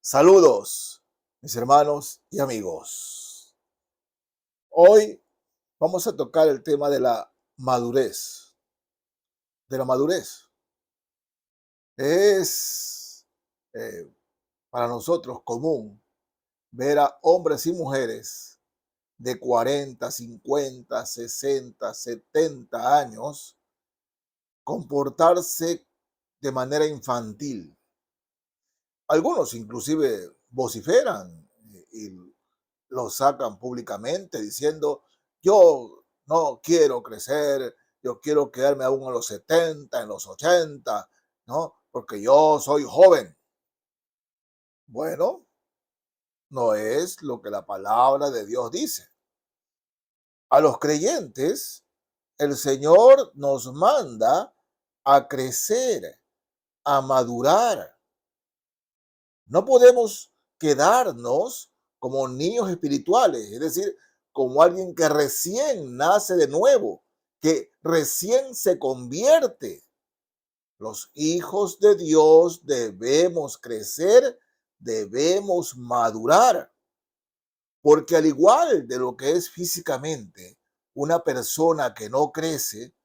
Saludos, mis hermanos y amigos. Hoy vamos a tocar el tema de la madurez. De la madurez. Es para nosotros común ver a hombres y mujeres de 40, 50, 60, 70 años comportarse de manera infantil. Algunos inclusive vociferan y lo sacan públicamente diciendo, yo no quiero crecer, yo quiero quedarme aún en los 70, en los 80, ¿no? Porque yo soy joven. Bueno, no es lo que la palabra de Dios dice. A los creyentes, el Señor nos manda a crecer, a madurar. No podemos quedarnos como niños espirituales, es decir, como alguien que recién nace de nuevo, que recién se convierte. Los hijos de Dios debemos crecer, debemos madurar, porque al igual de lo que es físicamente una persona que no crece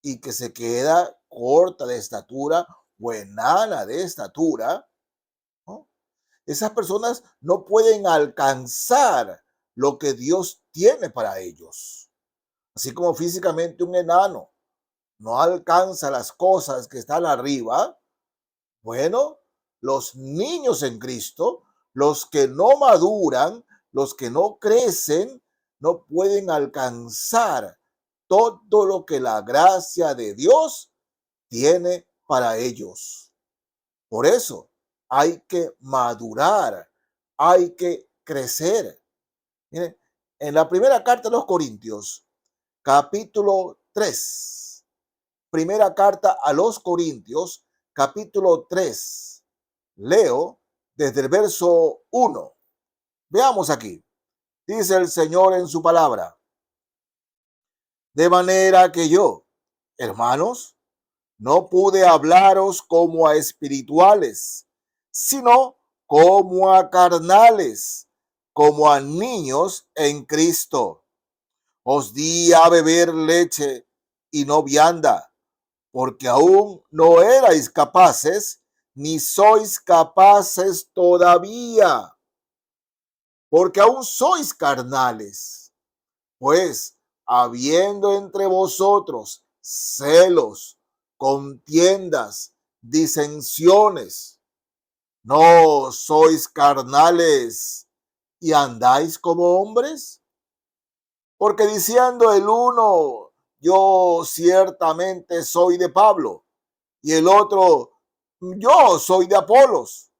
y que se queda corta de estatura o enana de estatura, ¿no? Esas personas no pueden alcanzar lo que Dios tiene para ellos. Así como físicamente un enano no alcanza las cosas que están arriba, bueno, los niños en Cristo, los que no maduran, los que no crecen, no pueden alcanzar todo lo que la gracia de Dios tiene para ellos. Por eso hay que madurar, hay que crecer. Miren, en la primera carta de los Corintios, capítulo 3, primera carta a los Corintios, capítulo 3, leo desde el verso 1. Veamos aquí. Dice el Señor en su palabra: de manera que yo, hermanos, no pude hablaros como a espirituales, sino como a carnales, como a niños en Cristo. Os di a beber leche y no vianda, porque aún no erais capaces, ni sois capaces todavía, porque aún sois carnales. Pues, habiendo entre vosotros celos, contiendas, disensiones, ¿no sois carnales y andáis como hombres? Porque diciendo el uno, yo ciertamente soy de Pablo, y el otro, yo soy de Apolos,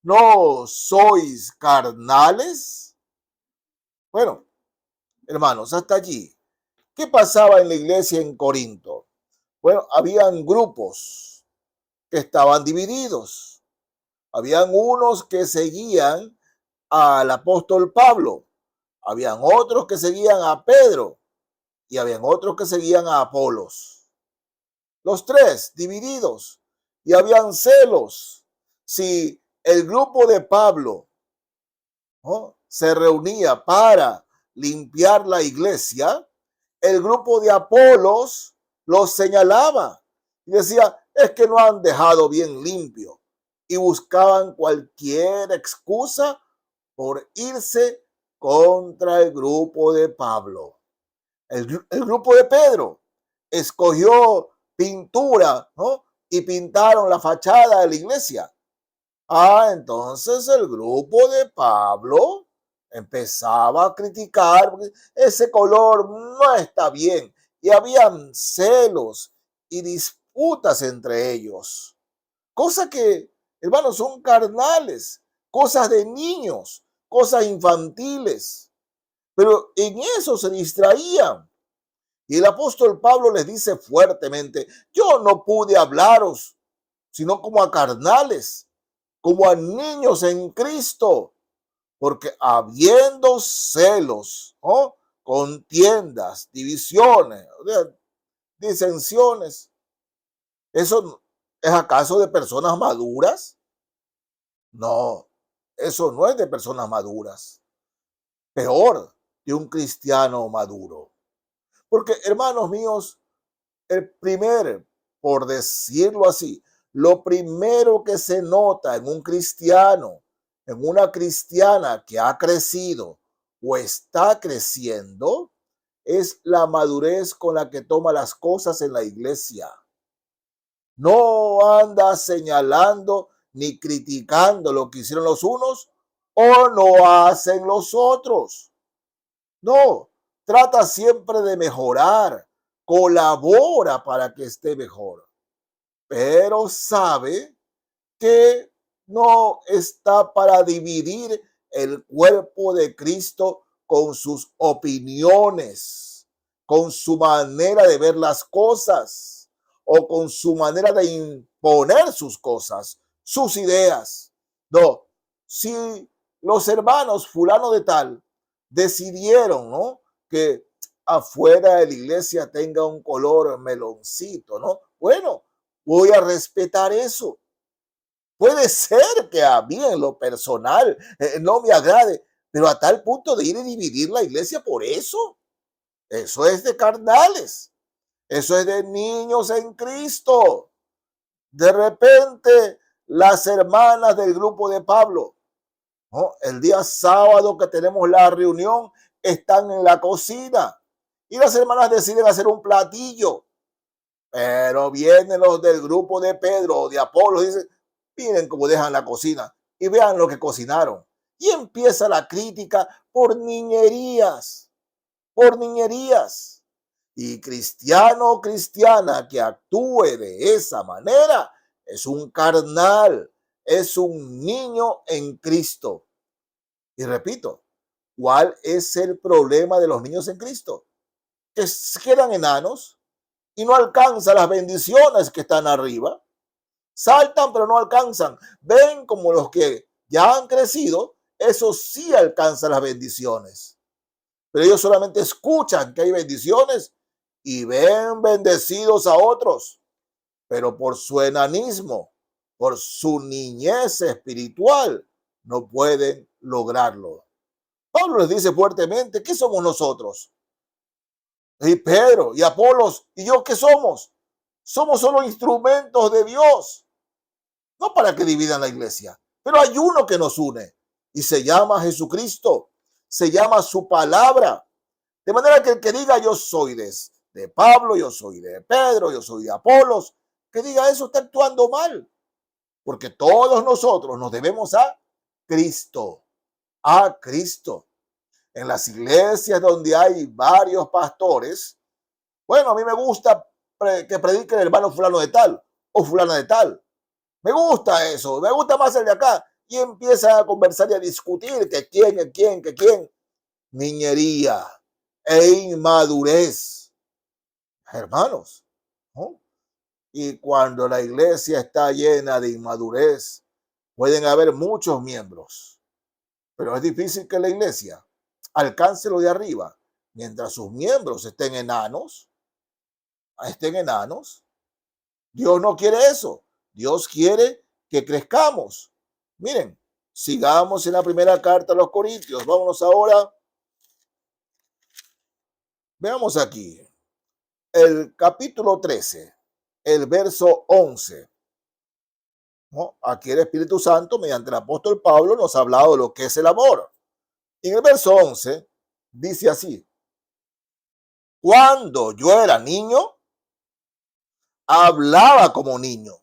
¿no sois carnales? Bueno, hermanos, hasta allí. ¿Qué pasaba en la iglesia en Corinto? Bueno, habían grupos que estaban divididos. Habían unos que seguían al apóstol Pablo, habían otros que seguían a Pedro y habían otros que seguían a Apolos. Los tres divididos, y habían celos. Si el grupo de Pablo, ¿no?, se reunía para limpiar la iglesia, el grupo de Apolos los señalaba y decía, es que no han dejado bien limpio, y buscaban cualquier excusa por irse contra el grupo de Pablo. El grupo de Pedro escogió pintura, ¿no?, y pintaron la fachada de la iglesia. Entonces el grupo de Pablo empezaba a criticar, porque ese color no está bien, y habían celos y disputas entre ellos. Cosas que, hermanos, son carnales, cosas de niños, cosas infantiles. Pero en eso se distraían. Y el apóstol Pablo les dice fuertemente, yo no pude hablaros, sino como a carnales, como a niños en Cristo, porque habiendo celos, ¿no?, contiendas, divisiones, disensiones, ¿eso es acaso de personas maduras? No, Eso no es de personas maduras. Peor de un cristiano maduro. Porque, hermanos míos, el primer, por decirlo así, lo primero que se nota en un cristiano, en una cristiana que ha crecido o está creciendo, es la madurez con la que toma las cosas en la iglesia. No anda señalando ni criticando lo que hicieron los unos o no hacen los otros. No, trata siempre de mejorar, colabora para que esté mejor, pero sabe que no está para dividir el cuerpo de Cristo con sus opiniones, con su manera de ver las cosas o con su manera de imponer sus cosas, sus ideas. No, si los hermanos fulano de tal decidieron, ¿no?, que afuera de la iglesia tenga un color meloncito, ¿no? Bueno, voy a respetar eso. Puede ser que a mí en lo personal no me agrade, pero a tal punto de ir a dividir la iglesia por eso es de carnales, eso es de niños en Cristo. De repente, las hermanas del grupo de Pablo, ¿no?, el día sábado que tenemos la reunión, están en la cocina y las hermanas deciden hacer un platillo. Pero vienen los del grupo de Pedro o de Apolo y dicen, miren cómo dejan la cocina y vean lo que cocinaron. Y empieza la crítica por niñerías, por niñerías. Y cristiano o cristiana que actúe de esa manera es un carnal, es un niño en Cristo. Y repito, ¿cuál es el problema de los niños en Cristo? Que quedan enanos y no alcanzan las bendiciones que están arriba. Saltan pero no alcanzan. Ven como los que ya han crecido, esos sí alcanzan las bendiciones. Pero ellos solamente escuchan que hay bendiciones y ven bendecidos a otros. Pero por su enanismo, por su niñez espiritual, no pueden lograrlo. Pablo les dice fuertemente, ¿qué somos nosotros? Y Pedro y Apolos y yo, ¿qué somos? Somos solo instrumentos de Dios, no para que dividan la iglesia, pero hay uno que nos une y se llama Jesucristo, se llama su palabra. De manera que el que diga yo soy de Pablo, yo soy de Pedro, yo soy de Apolos, que diga eso está actuando mal, porque todos nosotros nos debemos a Cristo, a Cristo. En las iglesias donde hay varios pastores, bueno, a mí me gusta que predique el hermano fulano de tal o fulana de tal. Me gusta eso, me gusta más el de acá. Y empieza a conversar y a discutir que quién, que quién, que quién. Niñería e inmadurez, hermanos, ¿no? Y cuando la iglesia está llena de inmadurez, pueden haber muchos miembros, pero es difícil que la iglesia alcance lo de arriba mientras sus miembros estén enanos. Dios no quiere eso. Dios quiere que crezcamos. Miren, sigamos en la primera carta a los Corintios. Vámonos ahora. Veamos aquí el capítulo 13, el verso 11. ¿No? Aquí el Espíritu Santo, mediante el apóstol Pablo, nos ha hablado de lo que es el amor. Y en el verso 11 dice así: cuando yo era niño, hablaba como niño,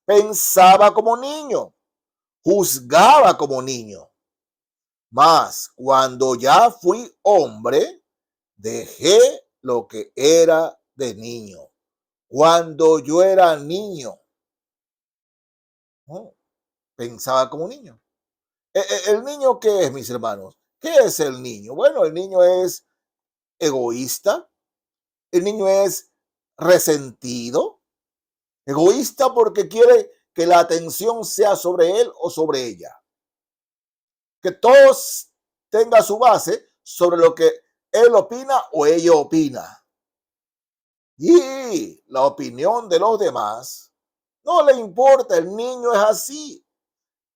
pensaba como niño, juzgaba como niño. Mas cuando ya fui hombre, dejé lo que era de niño. Cuando yo era niño, ¿no?, pensaba como niño. ¿El niño qué es, mis hermanos? ¿Qué es el niño? Bueno, el niño es egoísta, el niño es resentido, egoísta porque quiere que la atención sea sobre él o sobre ella, que todos tenga su base sobre lo que él opina o ella opina. Y la opinión de los demás no le importa, el niño es así.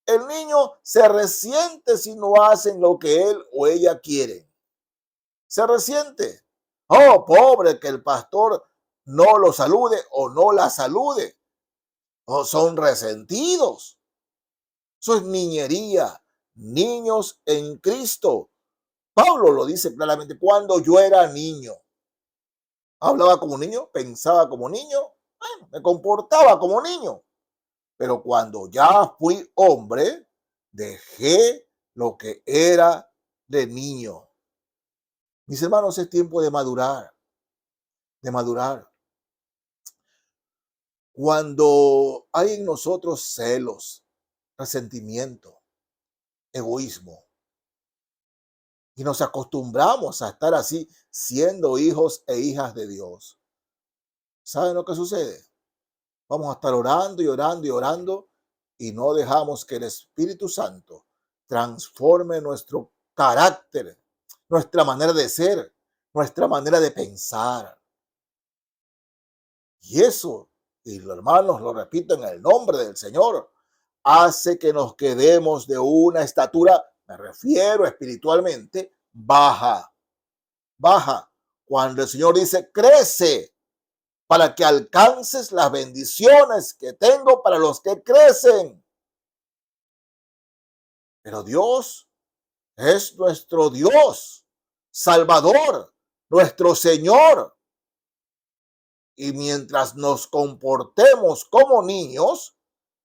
El niño se resiente si no hacen lo que él o ella quiere. Se resiente. Oh, pobre que el pastor no lo salude o no la salude. Oh, son resentidos. Eso es niñería. Niños en Cristo. Pablo lo dice claramente. Cuando yo era niño, hablaba como niño, pensaba como niño, bueno, me comportaba como niño. Pero cuando ya fui hombre, dejé lo que era de niño. Mis hermanos, es tiempo de madurar, de madurar. Cuando hay en nosotros celos, resentimiento, egoísmo, y nos acostumbramos a estar así, siendo hijos e hijas de Dios, ¿saben lo que sucede? Vamos a estar orando y orando y orando y no dejamos que el Espíritu Santo transforme nuestro carácter, nuestra manera de ser, nuestra manera de pensar. Y eso, y los hermanos lo repito en el nombre del Señor, hace que nos quedemos de una estatura, me refiero espiritualmente, baja, baja. Cuando el Señor dice, crece para que alcances las bendiciones que tengo para los que crecen. Pero Dios es nuestro Dios, Salvador, nuestro Señor. Y mientras nos comportemos como niños,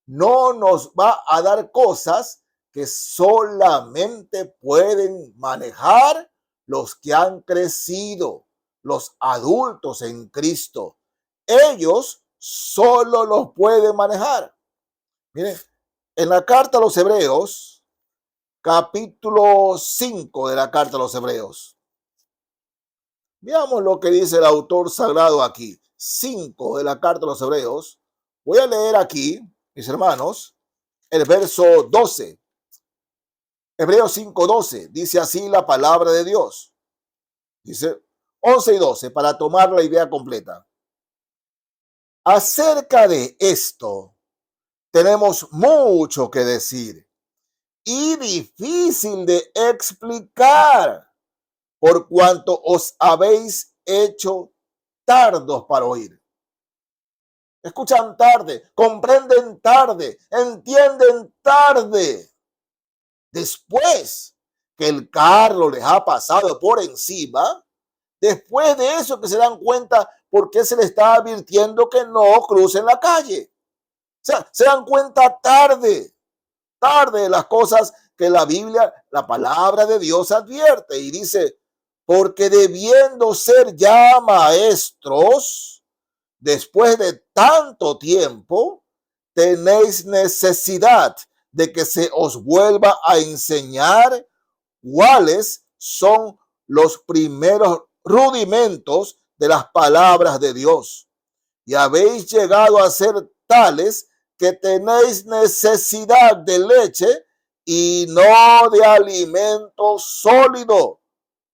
no nos va a dar cosas que solamente pueden manejar los que han crecido, los adultos en Cristo. Ellos solo los pueden manejar. Miren, en la carta a los Hebreos, capítulo 5 de la carta a los Hebreos, veamos lo que dice el autor sagrado aquí. 5 de la carta a los Hebreos. Voy a leer aquí, mis hermanos, el verso 12. Hebreos 5:12. Dice así la palabra de Dios. Dice 11 y 12 para tomar la idea completa. Acerca de esto tenemos mucho que decir y difícil de explicar por cuanto os habéis hecho tardos para oír. Escuchan tarde, comprenden tarde, entienden tarde. Después que el carro les ha pasado por encima, después de eso que se dan cuenta por qué se les está advirtiendo que no crucen la calle. O sea, se dan cuenta tarde, tarde de las cosas que la Biblia, la palabra de Dios advierte y dice, porque debiendo ser ya maestros, después de tanto tiempo, tenéis necesidad de que se os vuelva a enseñar cuáles son los primeros rudimentos de las palabras de Dios. Y habéis llegado a ser tales que tenéis necesidad de leche y no de alimento sólido.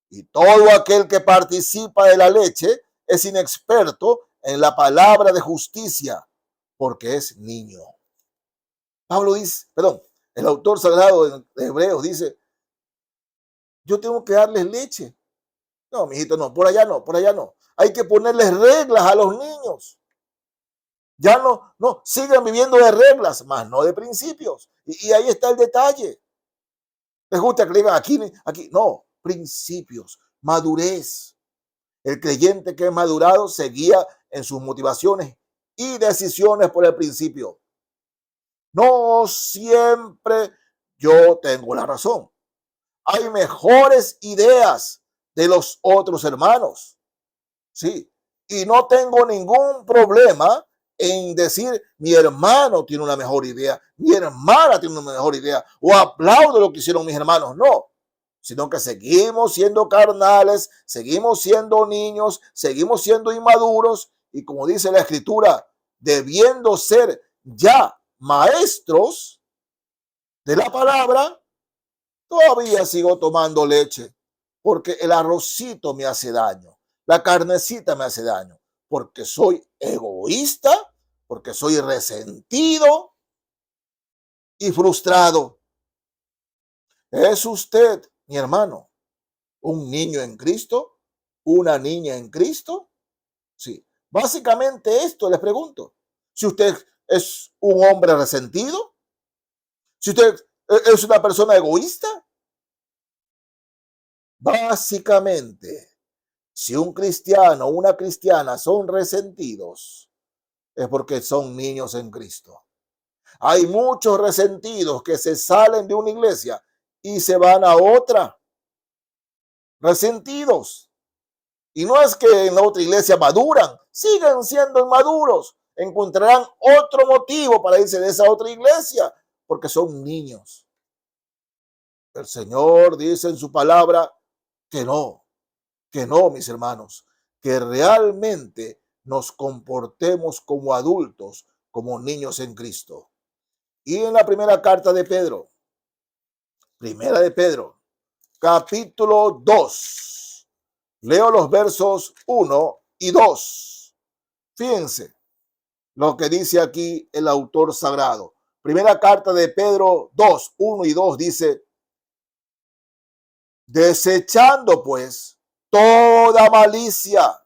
Y todo aquel que participa de la leche es inexperto en la palabra de justicia, porque es niño. Pablo dice, perdón, el autor sagrado de Hebreos dice, yo tengo que darles leche. No, mijito, no, por allá no, por allá no. Hay que ponerles reglas a los niños. Ya no, sigan viviendo de reglas, más no de principios. Y ahí está el detalle. ¿Les gusta que le digan aquí? No, principios, madurez. El creyente que es madurado se guía en sus motivaciones y decisiones por el principio. No siempre yo tengo la razón. Hay mejores ideas de los otros hermanos. Sí, y no tengo ningún problema en decir mi hermano tiene una mejor idea, mi hermana tiene una mejor idea, o aplaudo lo que hicieron mis hermanos. No, sino que seguimos siendo carnales, seguimos siendo niños, seguimos siendo inmaduros y como dice la escritura, debiendo ser ya maestros de la palabra, todavía sigo tomando leche porque el arrocito me hace daño, la carnecita me hace daño, porque soy egoísta, porque soy resentido y frustrado. ¿Es usted, mi hermano, un niño en Cristo? ¿Una niña en Cristo? Sí. Básicamente esto les pregunto. Si usted es un hombre resentido, si usted es una persona egoísta, básicamente, si un cristiano o una cristiana son resentidos, es porque son niños en Cristo. Hay muchos resentidos que se salen de una iglesia y se van a otra. Resentidos. Y no es que en la otra iglesia maduran, siguen siendo inmaduros. Encontrarán otro motivo para irse de esa otra iglesia, porque son niños. El Señor dice en su palabra que no, mis hermanos, que realmente nos comportemos como adultos, como niños en Cristo. Y en la primera de Pedro, capítulo 2, leo los versos 1 y 2. Fíjense lo que dice aquí el autor sagrado. Primera carta de Pedro 2, 1 y 2 dice: desechando pues toda malicia,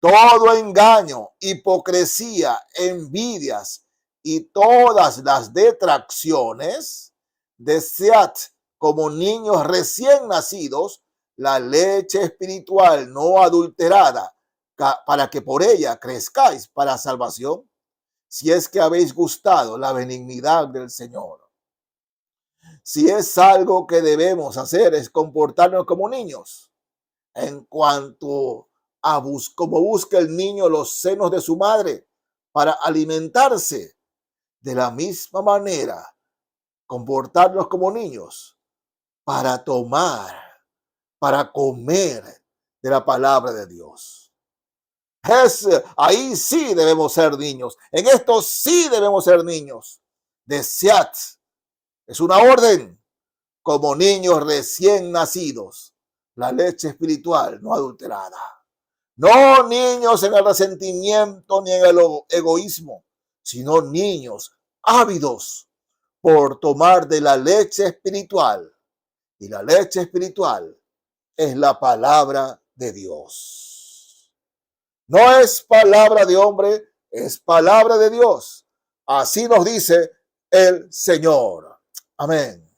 todo engaño, hipocresía, envidias y todas las detracciones, desead como niños recién nacidos la leche espiritual no adulterada, para que por ella crezcáis para salvación, si es que habéis gustado la benignidad del Señor. Si es algo que debemos hacer, es comportarnos como niños. En cuanto a como busca el niño los senos de su madre para alimentarse, de la misma manera, comportarnos como niños para tomar, para comer de la palabra de Dios. Ahí sí debemos ser niños. En esto sí debemos ser niños. Desead. Es una orden. Como niños recién nacidos. La leche espiritual no adulterada. No niños en el resentimiento ni en el egoísmo, sino niños ávidos por tomar de la leche espiritual. Y la leche espiritual es la palabra de Dios. No es palabra de hombre, es palabra de Dios. Así nos dice el Señor. Amén.